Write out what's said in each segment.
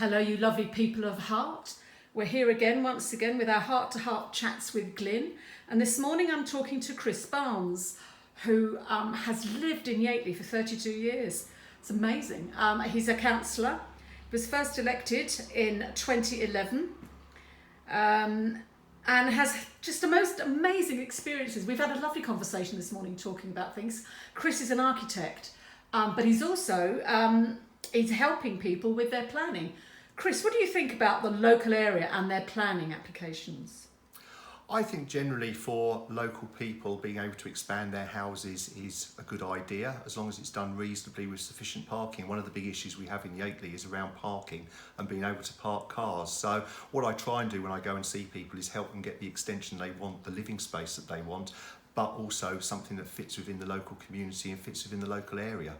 Hello, you lovely people of Hart. We're here again, once again, with our heart-to-heart chats with Glyn. And this morning I'm talking to Chris Barnes, who has lived in Yateley for 32 years. It's amazing. He's a councillor. He was first elected in 2011 and has just the most amazing experiences. We've had a lovely conversation this morning talking about things. Chris is an architect, but he's also he's helping people with their planning. Chris, what do you think about the local area and their planning applications? I think generally for local people being able to expand their houses is a good idea, as long as it's done reasonably with sufficient parking. One of the big issues we have in Yateley is around parking and being able to park cars. So what I try and do when I go and see people is help them get the extension they want, the living space that they want, but also something that fits within the local community and fits within the local area.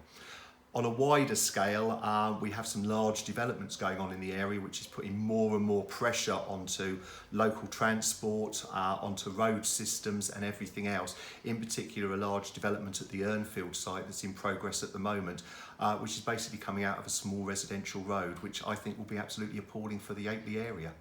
On a wider scale, we have some large developments going on in the area, which is putting more and more pressure onto local transport, onto road systems and everything else. In particular, a large development at the Urnfield site that's in progress at the moment, which is basically coming out of a small residential road, which I think will be absolutely appalling for the Yateley area.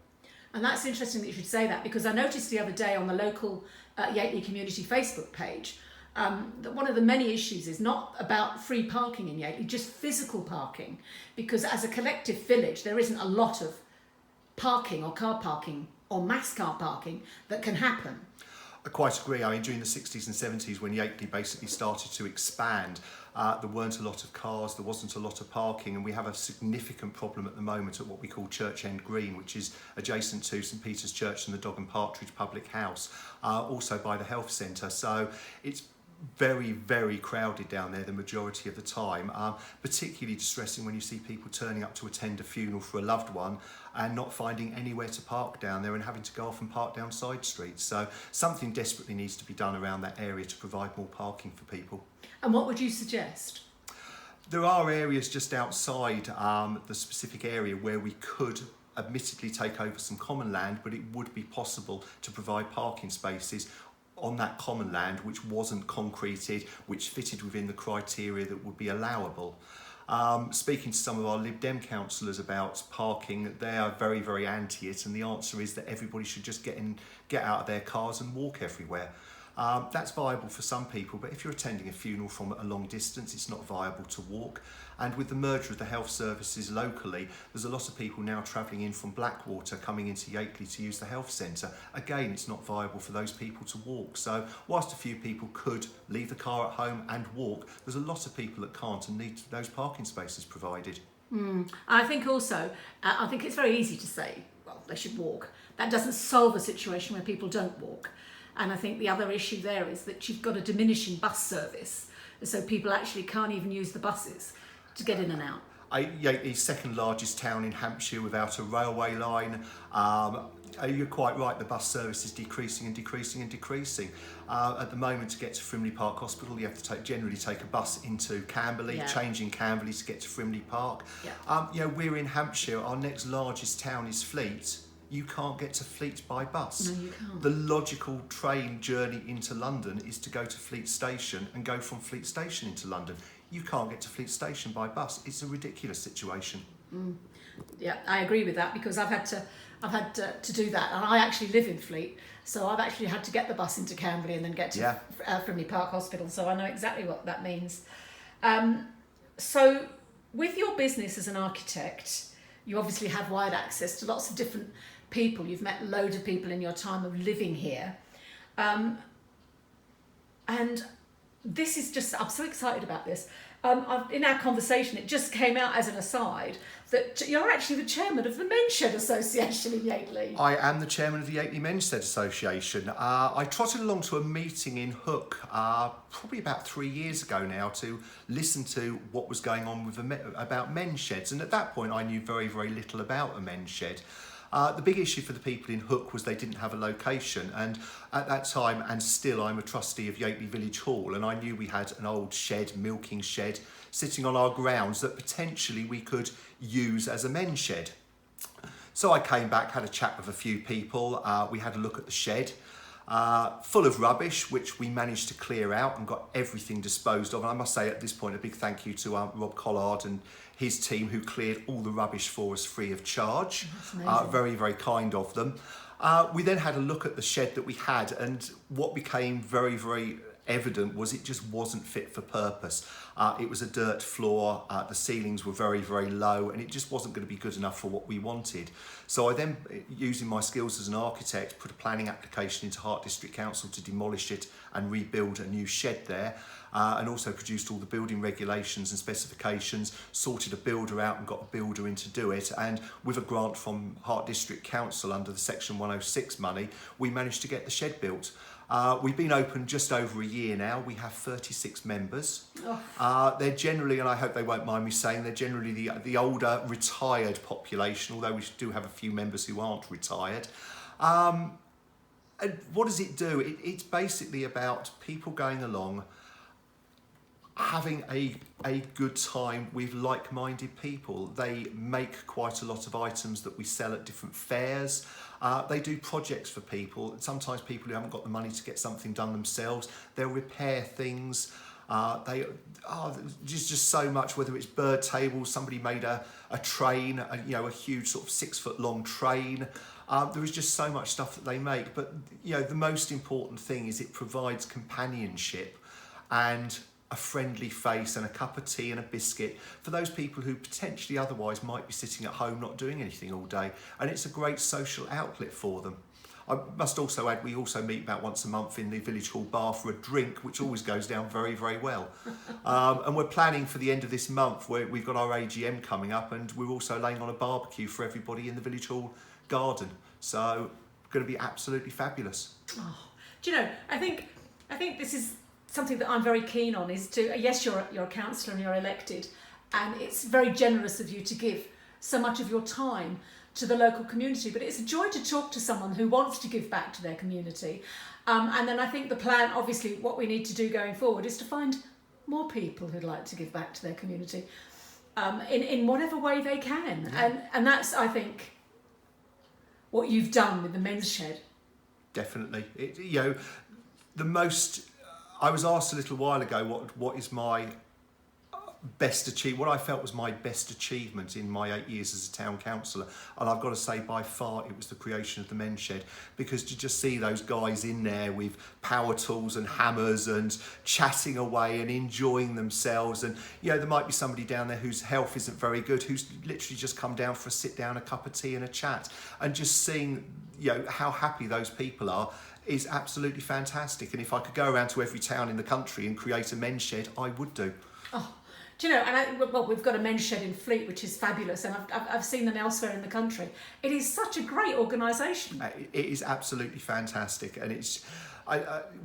And that's interesting that you should say that, because I noticed the other day on the local Yateley community Facebook page that one of the many issues is not about free parking in Yateley, just physical parking, because as a collective village there isn't a lot of parking or car parking or mass car parking that can happen. I quite agree. I mean, during the 60s and 70s when Yateley basically started to expand, there weren't a lot of cars, there wasn't a lot of parking, and we have a significant problem at the moment at what we call Church End Green, which is adjacent to St Peter's Church and the Dog and Partridge Public House, also by the health centre. So it's very, very crowded down there the majority of the time, particularly distressing when you see people turning up to attend a funeral for a loved one and not finding anywhere to park down there and having to go off and park down side streets. So something desperately needs to be done around that area to provide more parking for people. And what would you suggest? There are areas just outside the specific area where we could admittedly take over some common land, but it would be possible to provide parking spaces on that common land which wasn't concreted, which fitted within the criteria that would be allowable. Speaking to some of our Lib Dem councillors about parking, they are very, very anti it, and the answer is that everybody should just get out of their cars and walk everywhere. That's viable for some people, but if you're attending a funeral from a long distance, it's not viable to walk. And with the merger of the health services locally, there's a lot of people now travelling in from Blackwater coming into Yateley to use the health centre. Again, it's not viable for those people to walk. So whilst a few people could leave the car at home and walk, there's a lot of people that can't and need those parking spaces provided. I think also, I think it's very easy to say, well, they should walk. That doesn't solve a situation where people don't walk. And I think the other issue there is that you've got a diminishing bus service, so people actually can't even use the buses to get in and out. Yateley's second largest town in Hampshire without a railway line. You're quite right, the bus service is decreasing and decreasing and decreasing. At the moment, to get to Frimley Park Hospital, you have to generally take a bus into Camberley, changing Camberley to get to Frimley Park. We're in Hampshire, our next largest town is Fleet. You can't get to Fleet by bus. No, you can't. The logical train journey into London is to go to Fleet Station and go from Fleet Station into London. You can't get to Fleet Station by bus. It's a ridiculous situation. Yeah, I agree with that, because I've had to do that, and I actually live in Fleet, so I've actually had to get the bus into Camberley and then get to Frimley Park Hospital, so I know exactly what that means. So with your business as an architect, you obviously have wide access to lots of different people. You've met loads of people in your time of living here. And this is just, I'm so excited about this. In our conversation, it just came out as an aside that you're actually the chairman of the Men's Shed Association in Yateley. I am the chairman of the Yateley Men's Shed Association. I trotted along to a meeting in Hook probably about 3 years ago now to listen to what was going on with about men's sheds, and at that point I knew very, very little about a men's shed. The big issue for the people in Hook was they didn't have a location, and at that time, and still, I'm a trustee of Yateley Village Hall, and I knew we had an old shed, milking shed, sitting on our grounds that potentially we could use as a men's shed. So I came back, had a chat with a few people, we had a look at the shed. full of rubbish, which we managed to clear out and got everything disposed of. And I must say at this point a big thank you to Rob Collard and his team, who cleared all the rubbish for us free of charge. Very, very kind of them. We then had a look at the shed that we had, and what became very, very evident was it just wasn't fit for purpose. It was a dirt floor, the ceilings were very, very low, and it just wasn't going to be good enough for what we wanted. So I then, using my skills as an architect, put a planning application into Hart District Council to demolish it and rebuild a new shed there, and also produced all the building regulations and specifications, sorted a builder out and got a builder in to do it, and with a grant from Hart District Council under the Section 106 money, we managed to get the shed built. We've been open just over a year now. We have 36 members. They're generally, and I hope they won't mind me saying, they're generally the older retired population, although we do have a few members who aren't retired. And what does it do? It's basically about people going along, having a good time with like-minded people. They make quite a lot of items that we sell at different fairs. They do projects for people. Sometimes people who haven't got the money to get something done themselves, they'll repair things. Just so much, whether it's bird tables, somebody made a train, a huge sort of 6-foot long train. There is just so much stuff that they make. But, the most important thing is it provides companionship and a friendly face and a cup of tea and a biscuit for those people who potentially otherwise might be sitting at home not doing anything all day. And it's a great social outlet for them. I must also add, we also meet about once a month in the Village Hall bar for a drink, which always goes down very, very well. And we're planning for the end of this month, where we've got our AGM coming up, and we're also laying on a barbecue for everybody in the Village Hall garden. So it's going to be absolutely fabulous. Do you know, I think this is something that I'm very keen on, is to, yes, you're a councillor and you're elected, and it's very generous of you to give so much of your time to the local community, but it's a joy to talk to someone who wants to give back to their community. And then I think the plan, obviously, what we need to do going forward is to find more people who'd like to give back to their community in whatever way they can. Yeah. And that's, I think, what you've done with the men's shed. Definitely. I was asked a little while ago what is my best achievement, what I felt was my best achievement in my 8 years as a town councillor, and I've got to say by far it was the creation of the men's shed, because to just see those guys in there with power tools and hammers and chatting away and enjoying themselves, and there might be somebody down there whose health isn't very good, who's literally just come down for a sit down, a cup of tea and a chat, and just seeing how happy those people are is absolutely fantastic. And if I could go around to every town in the country and create a men's shed, I would do. Do you know, and we've got a men's shed in Fleet, which is fabulous, and I've seen them elsewhere in the country. It is such a great organisation. It is absolutely fantastic, and it's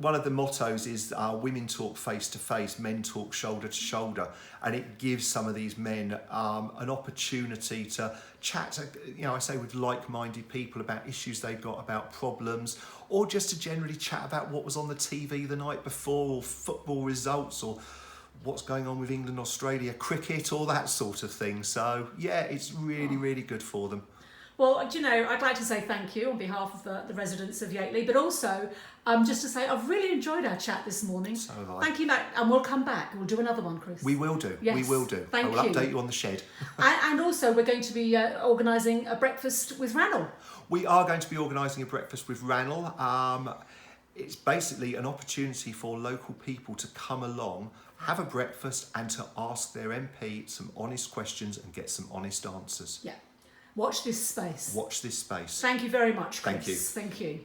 one of the mottos is women talk face to face, men talk shoulder to shoulder, and it gives some of these men an opportunity to chat, I say, with like-minded people about issues they've got, about problems, or just to generally chat about what was on the TV the night before, or football results, or what's going on with England, Australia, cricket, all that sort of thing. So yeah, it's really, really good for them. Well, I'd like to say thank you on behalf of the residents of Yateley, but also just to say I've really enjoyed our chat this morning. So have I. Thank you, Matt, and we'll come back. We'll do another one, Chris. We will do. Yes. We will do. Thank you. I will update you on the shed. And also, we're going to be organising a breakfast with Ranel. We are going to be organising a breakfast with Ranel. It's basically an opportunity for local people to come along, have a breakfast, and to ask their MP some honest questions and get some honest answers. Yeah. Watch this space. Watch this space. Thank you very much, Chris. Thank you. Thank you.